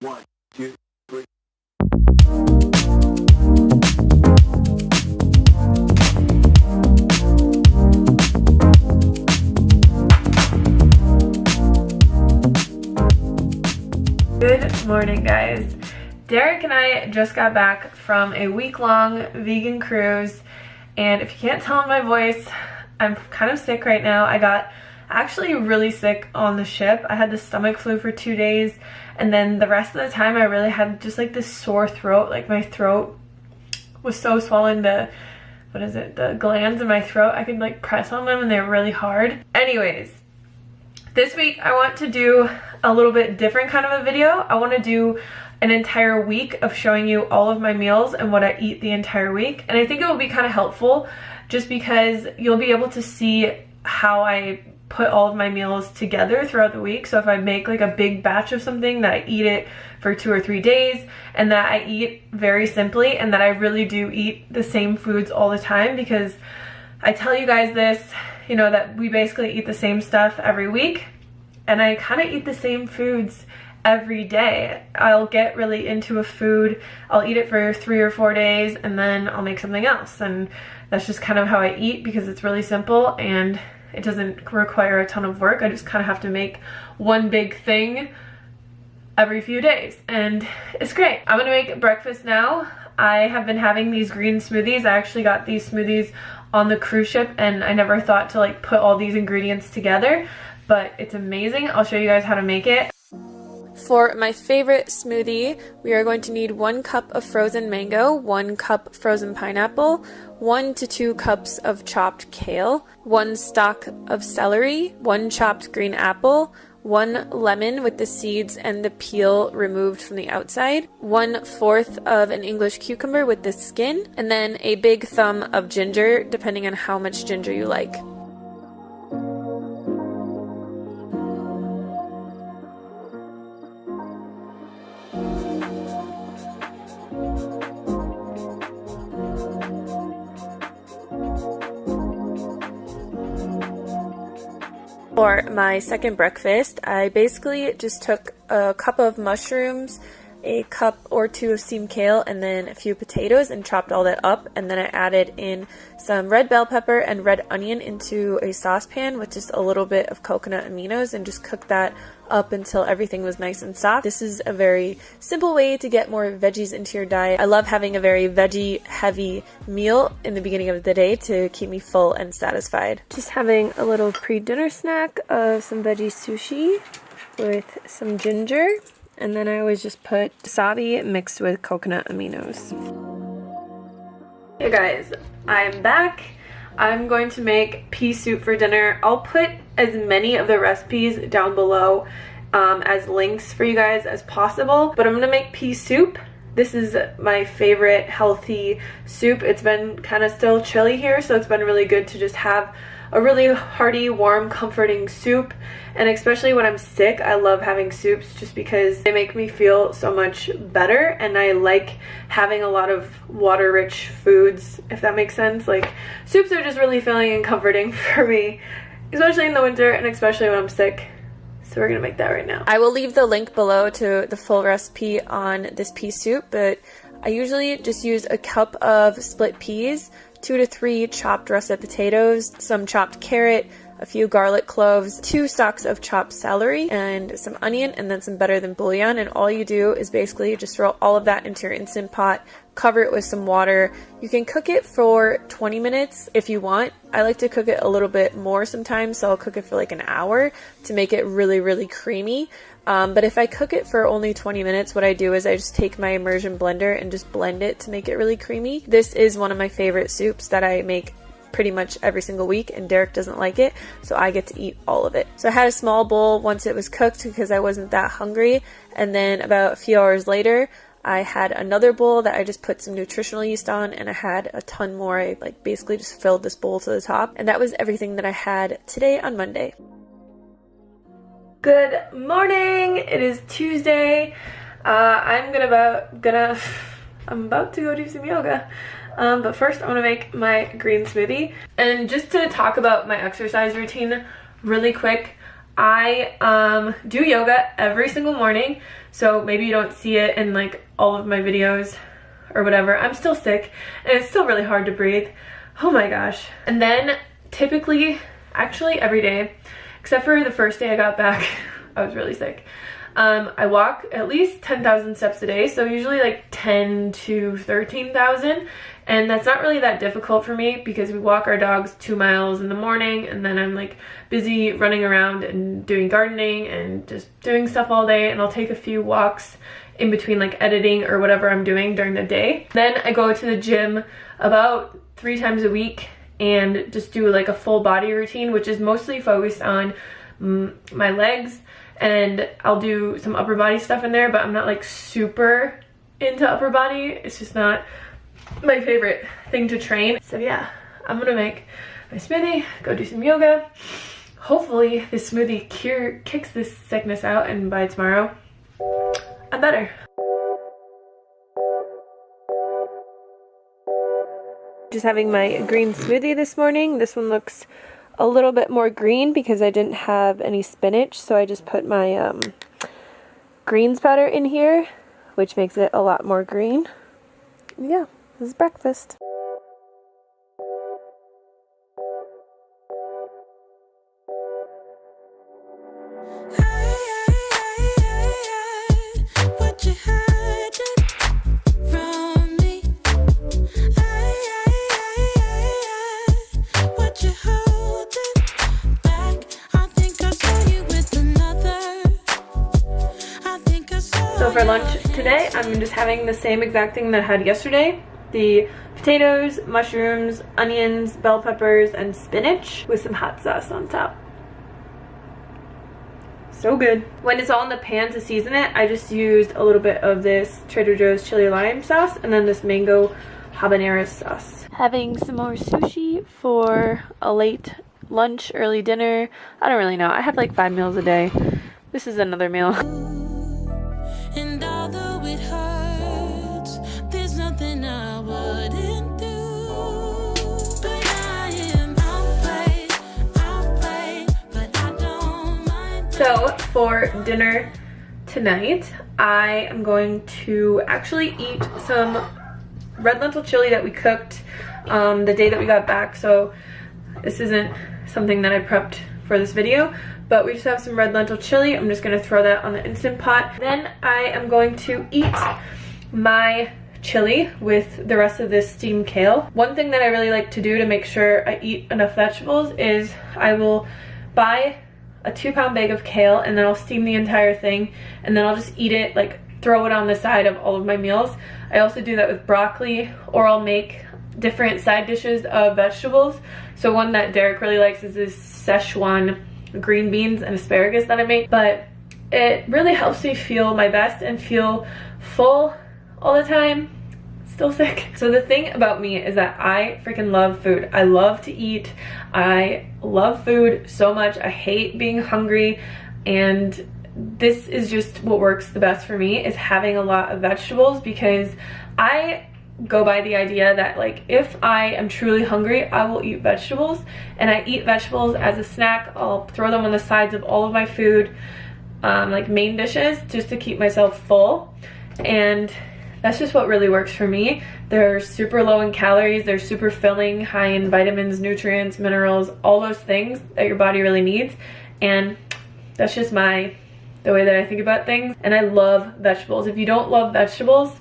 One, two, three. Good morning, guys. Derek and I just got back from a week-long vegan cruise, and if you can't tell in my voice, I'm kind of sick right now. I got actually really sick on the ship. I had the stomach flu for 2 days, and then the rest of the time I really had just like this sore throat. Like my throat was so swollen, the glands in my throat, I could like press on them and they're really hard. Anyways, this week I want to do a little bit different kind of a video. I want to do an entire week of showing you all of my meals and what I eat the entire week. And I think it will be kind of helpful just because you'll be able to see how I put all of my meals together throughout the week. So if I make like a big batch of something, that I eat it for 2 or 3 days, and that I eat very simply, and that I really do eat the same foods all the time, because I tell you guys this, you know, that we basically eat the same stuff every week, and I kind of eat the same foods every day. I'll get really into a food, I'll eat it for 3 or 4 days, and then I'll make something else, and that's just kind of how I eat because it's really simple and it doesn't require a ton of work. I just kind of have to make one big thing every few days, and it's great. I'm gonna make breakfast now. I have been having these green smoothies. I actually got these smoothies on the cruise ship, and I never thought to like put all these ingredients together, but it's amazing. I'll show you guys how to make it. For my favorite smoothie, we are going to need 1 cup of frozen mango, 1 cup frozen pineapple, 1 to 2 cups of chopped kale, 1 stalk of celery, 1 chopped green apple, 1 lemon with the seeds and the peel removed from the outside, 1/4 of an English cucumber with the skin, and then a big thumb of ginger, depending on how much ginger you like. For my second breakfast, I basically just took a cup of mushrooms, a cup or 2 of steamed kale, and then a few potatoes, and chopped all that up, and then I added in some red bell pepper and red onion into a saucepan with just a little bit of coconut aminos, and just cooked that up until everything was nice and soft. This is a very simple way to get more veggies into your diet. I love having a very veggie heavy meal in the beginning of the day to keep me full and satisfied. Just having a little pre-dinner snack of some veggie sushi with some ginger. And then I always just put wasabi mixed with coconut aminos. Hey guys, I'm back. I'm going to make pea soup for dinner. I'll put as many of the recipes down below as links for you guys as possible. But I'm going to make pea soup. This is my favorite healthy soup. It's been kind of still chilly here, so it's been really good to just have a really hearty, warm, comforting soup. And especially when I'm sick, I love having soups just because they make me feel so much better, and I like having a lot of water-rich foods, if that makes sense. Like, soups are just really filling and comforting for me, especially in the winter and especially when I'm sick. So we're gonna make that right now. I will leave the link below to the full recipe on this pea soup, but I usually just use a cup of split peas, 2 to 3 chopped russet potatoes, some chopped carrot, a few garlic cloves, 2 stalks of chopped celery, and some onion, and then some better than bouillon. And all you do is basically just throw all of that into your Instant Pot, cover it with some water. You can cook it for 20 minutes if you want. I like to cook it a little bit more sometimes, so I'll cook it for like an hour to make it really, really creamy. But if I cook it for only 20 minutes, what I do is I just take my immersion blender and just blend it to make it really creamy. This is one of my favorite soups that I make pretty much every single week, and Derek doesn't like it, so I get to eat all of it. So I had a small bowl once it was cooked because I wasn't that hungry, and then about a few hours later I had another bowl that I just put some nutritional yeast on, and I had a ton more. I like basically just filled this bowl to the top, and that was everything that I had today on Monday. Good morning! It is Tuesday. I'm about to go do some yoga. But first I'm gonna make my green smoothie. And just to talk about my exercise routine really quick, I do yoga every single morning, so maybe you don't see it in like all of my videos or whatever. I'm still sick and it's still really hard to breathe. Oh my gosh. And then typically, actually every day, except for the first day I got back, I was really sick. I walk at least 10,000 steps a day, so usually like 10 to 13,000, and that's not really that difficult for me because we walk our dogs 2 miles in the morning, and then I'm like busy running around and doing gardening and just doing stuff all day, and I'll take a few walks in between like editing or whatever I'm doing during the day. Then I go to the gym about 3 times a week and just do like a full body routine, which is mostly focused on my legs, and I'll do some upper body stuff in there, but I'm not like super into upper body. It's just not my favorite thing to train. So yeah, I'm gonna make my smoothie, go do some yoga. Hopefully this smoothie kicks this sickness out, and by tomorrow I'm better. Just having my green smoothie this morning. This one looks a little bit more green because I didn't have any spinach, so I just put my greens powder in here, which makes it a lot more green. Yeah, this is breakfast. So for lunch today, I'm just having the same exact thing that I had yesterday. The potatoes, mushrooms, onions, bell peppers, and spinach with some hot sauce on top. So good. When it's all in the pan to season it, I just used a little bit of this Trader Joe's chili lime sauce and then this mango habanero sauce. Having some more sushi for a late lunch, early dinner. I don't really know. I have like 5 meals a day. This is another meal. And although it hurts, there's nothing I wouldn't do. But I am outplayed, but I don't mind. So for dinner tonight, I am going to actually eat some red lentil chili that we cooked the day that we got back. So this isn't something that I prepped for this video, but we just have some red lentil chili. I'm just going to throw that on the Instant Pot. Then I am going to eat my chili with the rest of this steamed kale. One thing that I really like to do to make sure I eat enough vegetables is I will buy a 2-pound bag of kale and then I'll steam the entire thing, and then I'll just eat it, like throw it on the side of all of my meals. I also do that with broccoli, or I'll make different side dishes of vegetables. So one that Derek really likes is this Szechuan green beans and asparagus that I make, but it really helps me feel my best and feel full all the time. Still sick. So the thing about me is that I freaking love food. I love to eat. I love food so much. I hate being hungry, and this is just what works the best for me, is having a lot of vegetables, because I go by the idea that like if I am truly hungry, I will eat vegetables, and I eat vegetables as a snack. I'll throw them on the sides of all of my food, like main dishes, just to keep myself full, and that's just what really works for me. They're super low in calories, they're super filling, high in vitamins, nutrients, minerals, all those things that your body really needs, and that's just the way that I think about things. And I love vegetables. If you don't love vegetables,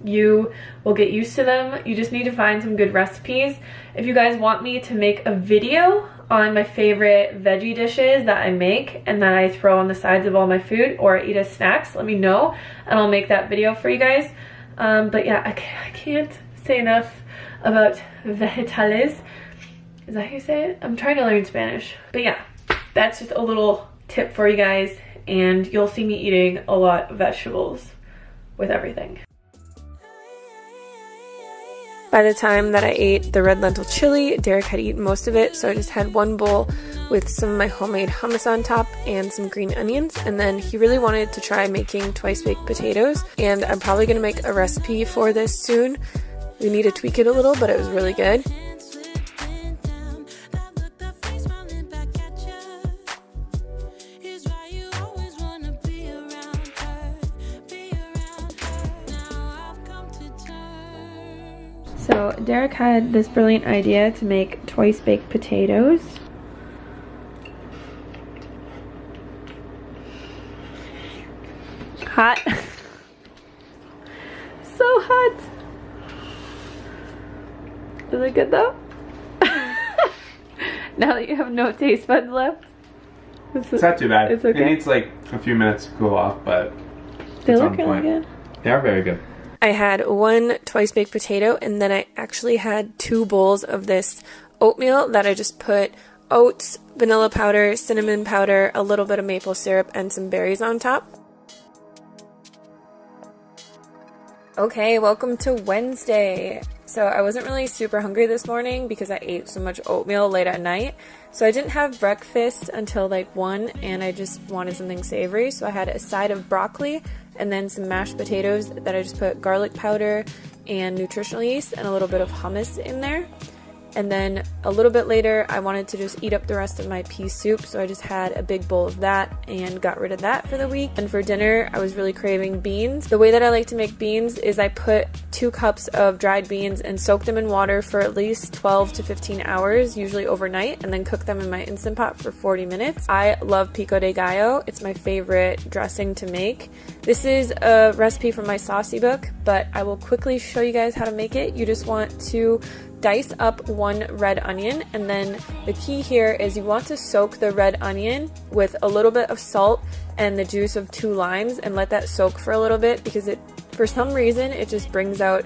you will get used to them. You just need to find some good recipes. If you guys want me to make a video on my favorite veggie dishes that I make and that I throw on the sides of all my food or I eat as snacks, let me know and I'll make that video for you guys. But yeah, I can't say enough about vegetales. Is that how you say it? I'm trying to learn Spanish. But yeah, that's just a little tip for you guys, and you'll see me eating a lot of vegetables with everything. By the time that I ate the red lentil chili, Derek had eaten most of it, so I just had one bowl with some of my homemade hummus on top and some green onions, and then he really wanted to try making twice-baked potatoes, and I'm probably going to make a recipe for this soon. We need to tweak it a little, but it was really good. So Derek had this brilliant idea to make twice baked potatoes. Hot. So hot. Is it good though? Now that you have no taste buds left. It's not too bad. It's okay. It needs like a few minutes to cool off, but They it's look on really point. good. They are very good. I had one twice baked potato, and then I actually had 2 bowls of this oatmeal that I just put oats, vanilla powder, cinnamon powder, a little bit of maple syrup, and some berries on top. Okay, welcome to Wednesday. So I wasn't really super hungry this morning because I ate so much oatmeal late at night. So I didn't have breakfast until like 1, and I just wanted something savory. So I had a side of broccoli and then some mashed potatoes that I just put garlic powder and nutritional yeast and a little bit of hummus in there. And then a little bit later, I wanted to just eat up the rest of my pea soup, so I just had a big bowl of that and got rid of that for the week. And for dinner, I was really craving beans. The way that I like to make beans is I put 2 cups of dried beans and soak them in water for at least 12 to 15 hours, usually overnight, and then cook them in my Instant Pot for 40 minutes. I love pico de gallo. It's my favorite dressing to make. This is a recipe from my Saucy book, but I will quickly show you guys how to make it. You just want to dice up 1 red onion, and then the key here is you want to soak the red onion with a little bit of salt and the juice of 2 limes and let that soak for a little bit, because it, for some reason, it just brings out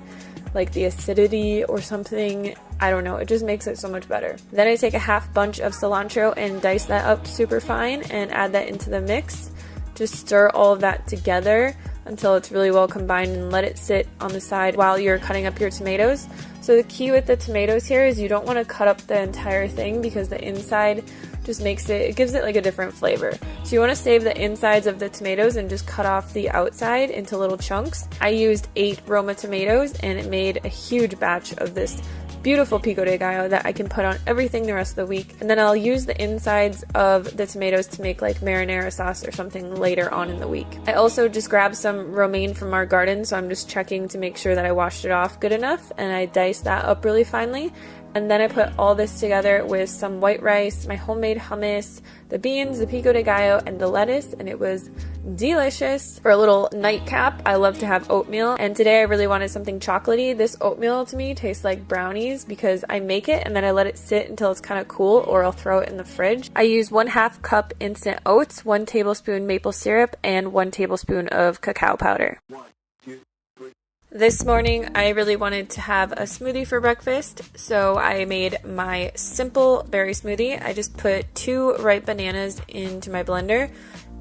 like the acidity or something. I don't know, it just makes it so much better. Then I take a half bunch of cilantro and dice that up super fine and add that into the mix. Just stir all of that together until it's really well combined and let it sit on the side while you're cutting up your tomatoes. So the key with the tomatoes here is you don't want to cut up the entire thing because the inside just makes it, it gives it like a different flavor. So you want to save the insides of the tomatoes and just cut off the outside into little chunks. I used 8 Roma tomatoes and it made a huge batch of this beautiful pico de gallo that I can put on everything the rest of the week. And then I'll use the insides of the tomatoes to make like marinara sauce or something later on in the week. I also just grabbed some romaine from our garden, so I'm just checking to make sure that I washed it off good enough, and I diced that up really finely. And then I put all this together with some white rice, my homemade hummus, the beans, the pico de gallo, and the lettuce, and it was delicious. For a little nightcap, I love to have oatmeal, and today I really wanted something chocolatey. This oatmeal to me tastes like brownies because I make it and then I let it sit until it's kind of cool, or I'll throw it in the fridge. I use 1/2 cup instant oats, 1 tablespoon maple syrup, and 1 tablespoon of cacao powder. This morning, I really wanted to have a smoothie for breakfast, so I made my simple berry smoothie. I just put 2 ripe bananas into my blender,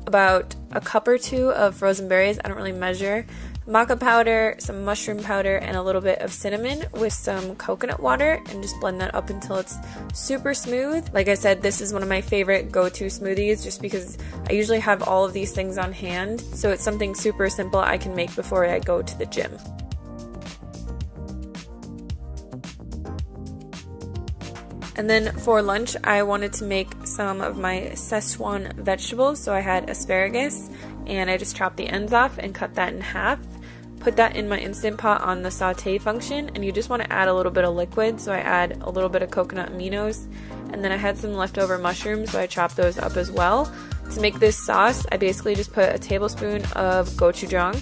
about a cup or 2 of frozen berries, I don't really measure, maca powder, some mushroom powder, and a little bit of cinnamon with some coconut water, and just blend that up until it's super smooth. Like I said, this is one of my favorite go-to smoothies just because I usually have all of these things on hand, so it's something super simple I can make before I go to the gym. And then for lunch, I wanted to make some of my Szechuan vegetables. So I had asparagus, and I just chopped the ends off and cut that in half. Put that in my Instant Pot on the saute function, and you just want to add a little bit of liquid. So I add a little bit of coconut aminos, and then I had some leftover mushrooms, so I chopped those up as well. To make this sauce, I basically just put a tablespoon of gochujang,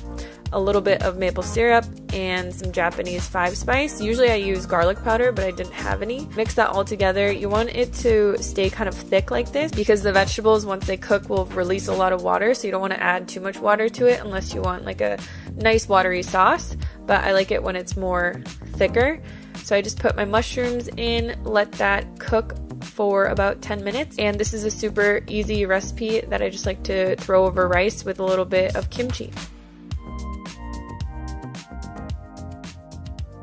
a little bit of maple syrup, and some Japanese 5-spice. Usually I use garlic powder, but I didn't have any. Mix that all together. You want it to stay kind of thick like this because the vegetables, once they cook, will release a lot of water, so you don't want to add too much water to it unless you want like a nice watery sauce, but I like it when it's more thicker. So I just put my mushrooms in, let that cook for about 10 minutes, and this is a super easy recipe that I just like to throw over rice with a little bit of kimchi.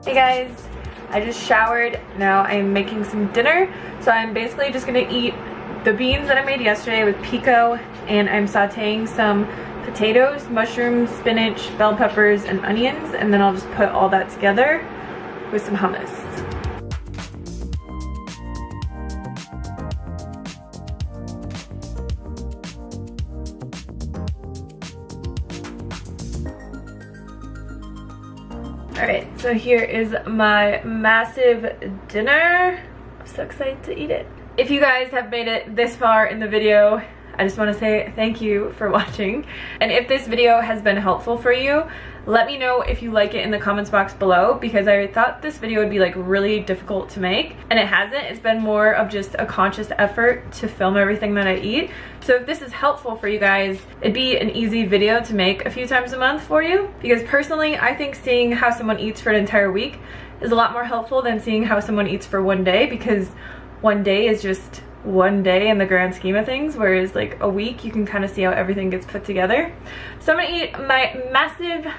Hey guys, I just showered. Now I'm making some dinner. So I'm basically just gonna eat the beans that I made yesterday with pico, and I'm sauteing some potatoes, mushrooms, spinach, bell peppers, and onions, and then I'll just put all that together with some hummus. Alright, so here is my massive dinner. I'm so excited to eat it. If you guys have made it this far in the video, I just want to say thank you for watching. And if this video has been helpful for you, let me know if you like it in the comments box below, because I thought this video would be like really difficult to make, and it hasn't. It's been more of just a conscious effort to film everything that I eat. So if this is helpful for you guys, it'd be an easy video to make a few times a month for you, because personally I think seeing how someone eats for an entire week is a lot more helpful than seeing how someone eats for one day, because one day is just one day in the grand scheme of things, whereas like a week you can kind of see how everything gets put together. So I'm gonna eat my massive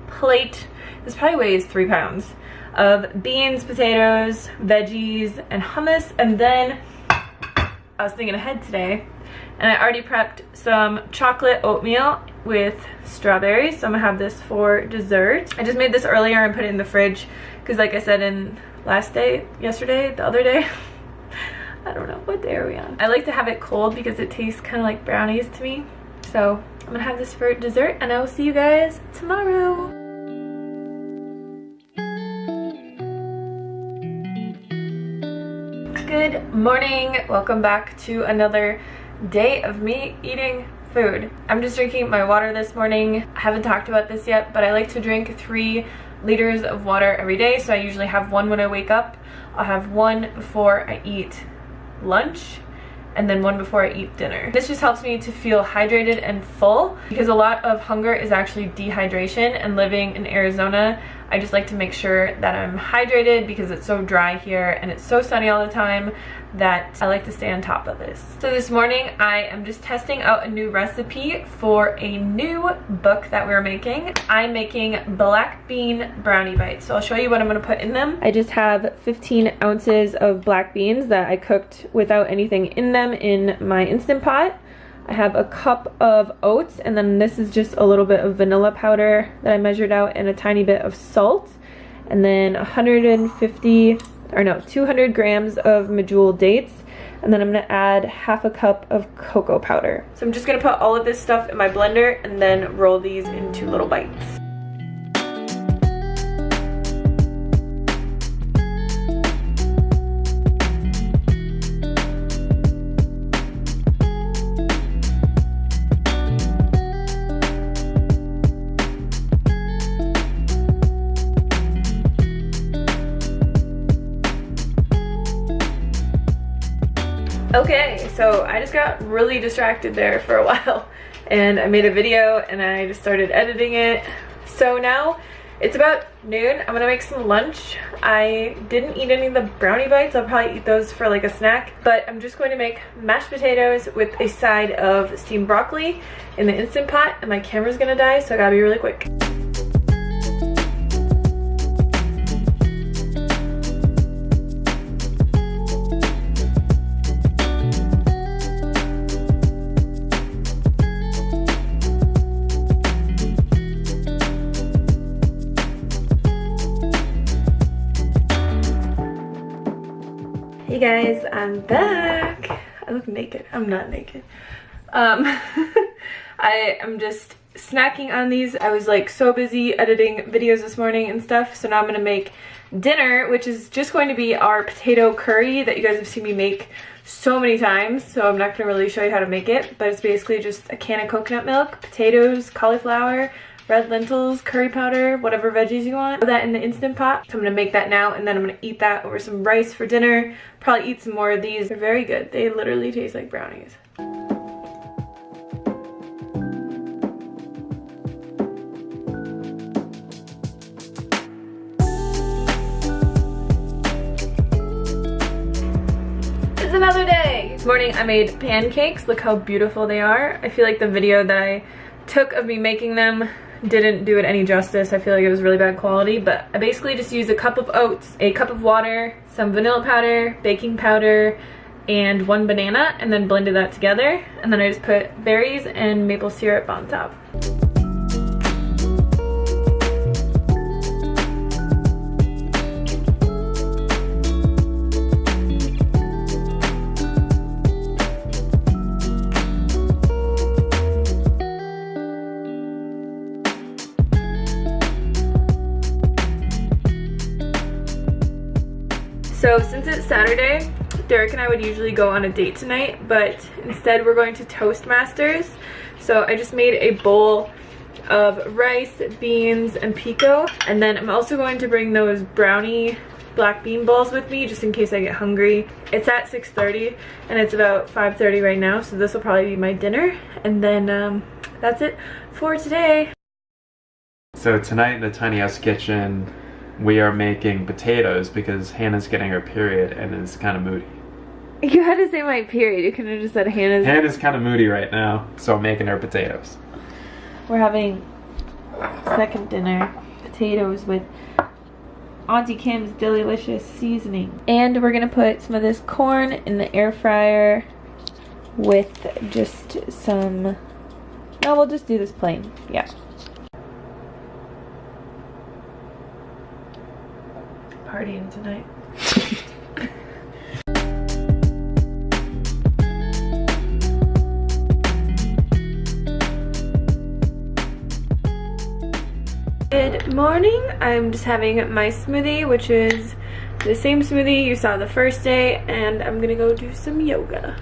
plate, this probably weighs 3 pounds, of beans, potatoes, veggies, and hummus. And then I was thinking ahead today, and I already prepped some chocolate oatmeal with strawberries, so I'm gonna have this for dessert. I just made this earlier and put it in the fridge because, like I said in the other day I don't know, what day are we on? I like to have it cold because it tastes kind of like brownies to me. So I'm gonna have this for dessert, and I will see you guys tomorrow. Good morning, welcome back to another day of me eating food. I'm just drinking my water this morning. I haven't talked about this yet, but I like to drink 3 liters of water every day. So I usually have 1 when I wake up, I'll have 1 before I eat lunch, and then 1 before I eat dinner. This just helps me to feel hydrated and full, because a lot of hunger is actually dehydration, and living in Arizona, I just like to make sure that I'm hydrated because it's so dry here and it's so sunny all the time that I like to stay on top of this. So this morning I am just testing out a new recipe for a new book that we're making. I'm making black bean brownie bites. So I'll show you what I'm going to put in them. I just have 15 ounces of black beans that I cooked without anything in them in my Instant Pot. I have a cup of oats, and then this is just a little bit of vanilla powder that I measured out, and a tiny bit of salt, and then 200 grams of medjool dates, and then I'm gonna add half a cup of cocoa powder. So I'm just gonna put all of this stuff in my blender and then roll these into little bites. Okay, so I just got really distracted there for a while, and I made a video and I just started editing it. So now it's about noon. I'm gonna make some lunch. I didn't eat any of the brownie bites. I'll probably eat those for like a snack, but I'm just going to make mashed potatoes with a side of steamed broccoli in the Instant Pot, and my camera's gonna die, so I gotta be really quick. Hey guys, I'm back. I look naked. I'm not naked. I am just snacking on these. I was like so busy editing videos this morning and stuff, so now I'm gonna make dinner, which is just going to be our potato curry that you guys have seen me make so many times, so I'm not gonna really show you how to make it, but it's basically just a can of coconut milk, potatoes, cauliflower, red lentils, curry powder, whatever veggies you want. Put that in the Instant Pot. So I'm gonna make that now, and then I'm gonna eat that over some rice for dinner. Probably eat some more of these. They're very good. They literally taste like brownies. It's another day. This morning I made pancakes. Look how beautiful they are. I feel like the video that I took of me making them didn't do it any justice. I feel like it was really bad quality, but I basically just used a cup of oats, a cup of water, some vanilla powder, baking powder, and 1 banana, and then blended that together, and then I just put berries and maple syrup on top. So since it's Saturday, Derek and I would usually go on a date tonight, but instead we're going to Toastmasters. So I just made a bowl of rice, beans, and pico. And then I'm also going to bring those brownie black bean balls with me just in case I get hungry. It's at 6:30 and it's about 5:30 right now, so this will probably be my dinner. And then that's it for today. So tonight in the Tiny House Kitchen, we are making potatoes because Hannah's getting her period and is kind of moody. You had to say my period. You could have just said Hannah's. Hannah's kind of moody right now, so I'm making her potatoes. We're having second dinner, potatoes with Auntie Kim's Delicious seasoning. And we're gonna put some of this corn in the air fryer with just some, no, we'll just do this plain, yeah. Partying tonight. Good morning. I'm just having my smoothie, which is the same smoothie you saw the first day, and I'm gonna go do some yoga.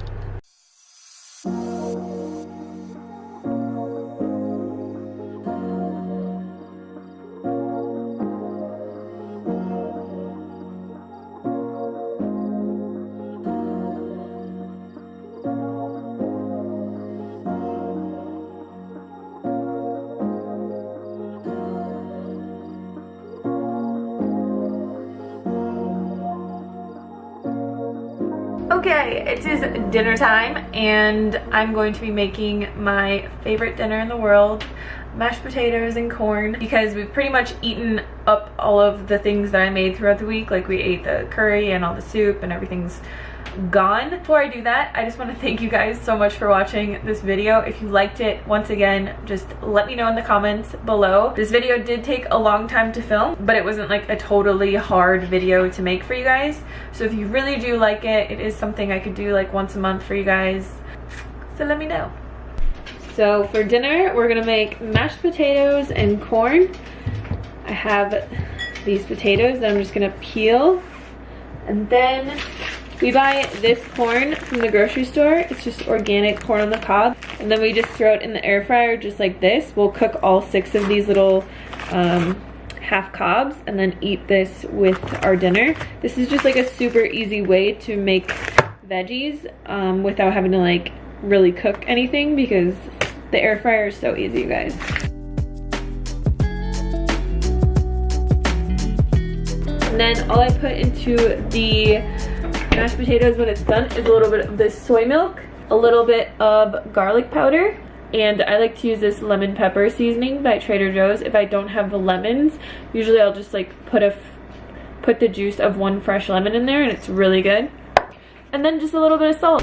Okay, it is dinner time and I'm going to be making my favorite dinner in the world, mashed potatoes and corn, because we've pretty much eaten up all of the things that I made throughout the week. Like, we ate the curry and all the soup and everything's gone. Before I do that, I just want to thank you guys so much for watching this video. If you liked it, once again, just let me know in the comments below. This video did take a long time to film, but it wasn't like a totally hard video to make for you guys. So if you really do like it, it is something I could do like once a month for you guys. So let me know. So for dinner, we're gonna make mashed potatoes and corn. I have these potatoes that I'm just gonna peel, and then we buy this corn from the grocery store. It's just organic corn on the cob. And then we just throw it in the air fryer just like this. We'll cook all 6 of these little half cobs and then eat this with our dinner. This is just like a super easy way to make veggies without having to like really cook anything, because the air fryer is so easy, you guys. And then all I put into the mashed potatoes when it's done is a little bit of this soy milk, a little bit of garlic powder, and I like to use this lemon pepper seasoning by Trader Joe's. If I don't have the lemons, usually I'll just like put the juice of 1 fresh lemon in there, and it's really good. And then just a little bit of salt.